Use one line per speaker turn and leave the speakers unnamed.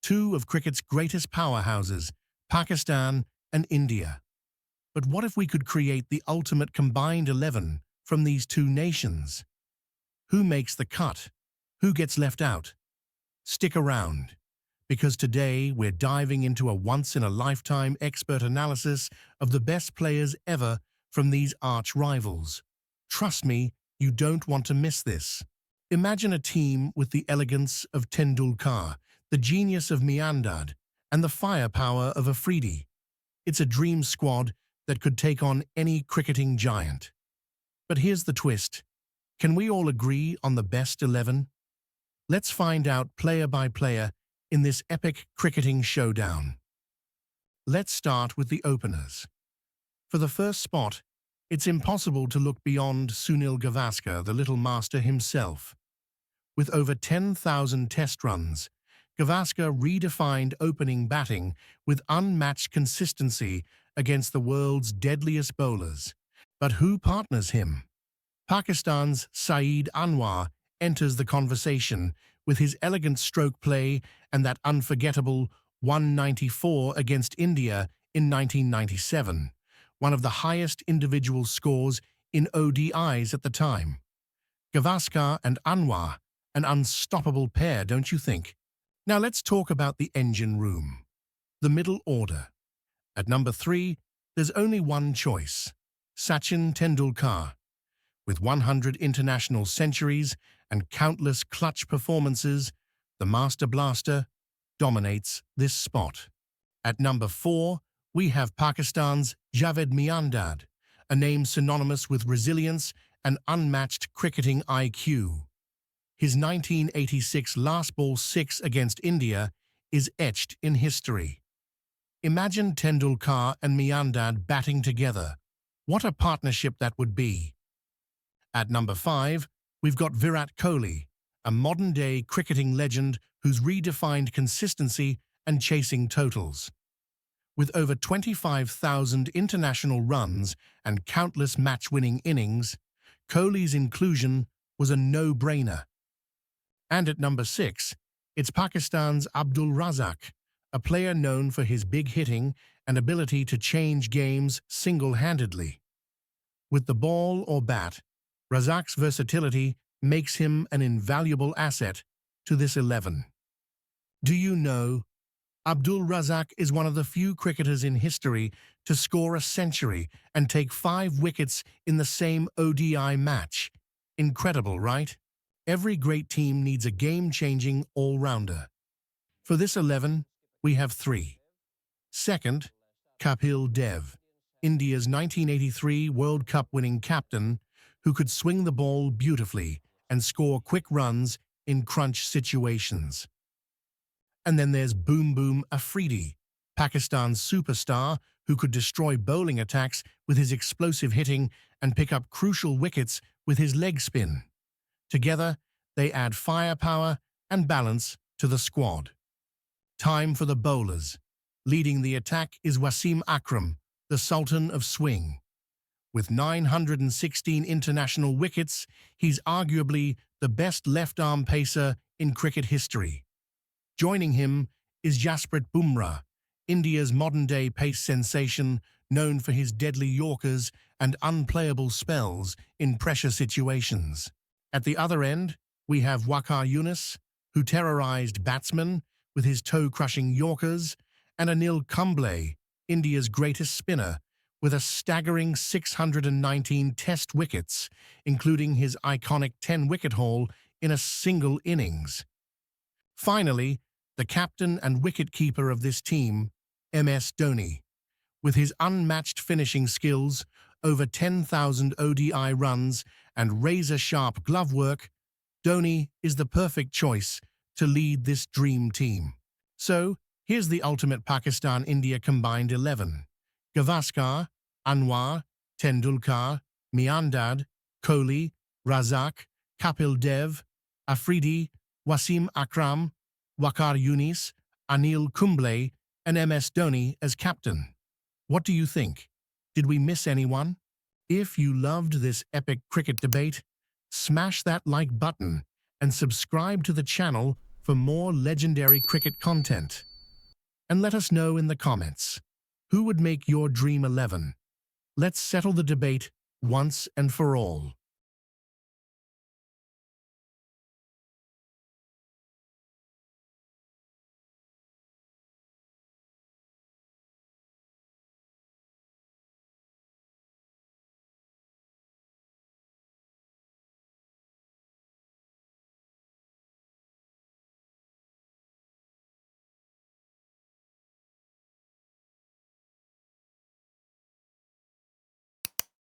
two of cricket's greatest powerhouses, Pakistan and India. But what if we could create the ultimate combined 11 from these two nations? Who makes the cut? Who gets left out? Stick around, because today we're diving into a once-in-a-lifetime expert analysis of the best players ever from these arch-rivals. Trust me, you don't want to miss this. Imagine a team with the elegance of Tendulkar, the genius of Miandad, and the firepower of Afridi. It's a dream squad that could take on any cricketing giant. But here's the twist. Can we all agree on the best 11? Let's find out player by player in this epic cricketing showdown. Let's start with the openers. For the first spot, it's impossible to look beyond Sunil Gavaskar, the little master himself. With over 10,000 test runs, Gavaskar redefined opening batting with unmatched consistency against the world's deadliest bowlers. But who partners him? Pakistan's Saeed Anwar enters the conversation with his elegant stroke play and that unforgettable 194 against India in 1997, one of the highest individual scores in ODIs at the time. Gavaskar and Anwar, an unstoppable pair, don't you think? Now let's talk about the engine room, the middle order. At number 3, there's only one choice, Sachin Tendulkar. With 100 international centuries and countless clutch performances, the Master Blaster dominates this spot. At number 4, we have Pakistan's Javed Miandad, a name synonymous with resilience and unmatched cricketing IQ. His 1986 last ball 6 against India is etched in history. Imagine Tendulkar and Miandad batting together. What a partnership that would be. At number 5, we've got Virat Kohli, a modern-day cricketing legend who's redefined consistency and chasing totals. With over 25,000 international runs and countless match-winning innings, Kohli's inclusion was a no-brainer. And at number 6, it's Pakistan's Abdul Razak, a player known for his big hitting and ability to change games single-handedly. With the ball or bat, Razak's versatility makes him an invaluable asset to this 11. Do you know, Abdul Razak is one of the few cricketers in history to score a century and take 5 wickets in the same ODI match. Incredible, right? Every great team needs a game-changing all-rounder. For this 11, we have 3. Second, Kapil Dev, India's 1983 World Cup winning captain, who could swing the ball beautifully and score quick runs in crunch situations. And then there's Boom Boom Afridi, Pakistan's superstar who could destroy bowling attacks with his explosive hitting and pick up crucial wickets with his leg spin. Together, they add firepower and balance to the squad. Time for the bowlers. Leading the attack is Wasim Akram, the Sultan of Swing. With 916 international wickets, he's arguably the best left-arm pacer in cricket history. Joining him is Jasprit Bumrah, India's modern-day pace sensation, known for his deadly Yorkers and unplayable spells in pressure situations. At the other end, we have Waqar Younis, who terrorized batsmen with his toe-crushing Yorkers, and Anil Kumble, India's greatest spinner, with a staggering 619 test wickets, including his iconic 10-wicket haul in a single innings. Finally, the captain and wicket-keeper of this team, MS Dhoni. With his unmatched finishing skills, over 10,000 ODI runs, and razor-sharp glove work, Dhoni is the perfect choice to lead this dream team. So, here's the ultimate Pakistan-India combined 11. Gavaskar, Anwar, Tendulkar, Miandad, Kohli, Razak, Kapil Dev, Afridi, Wasim Akram, Waqar Younis, Anil Kumble, and MS Dhoni as captain. What do you think? Did we miss anyone? If you loved this epic cricket debate, smash that like button and subscribe to the channel for more legendary cricket content. And let us know in the comments, who would make your Dream 11? Let's settle the debate once and for all.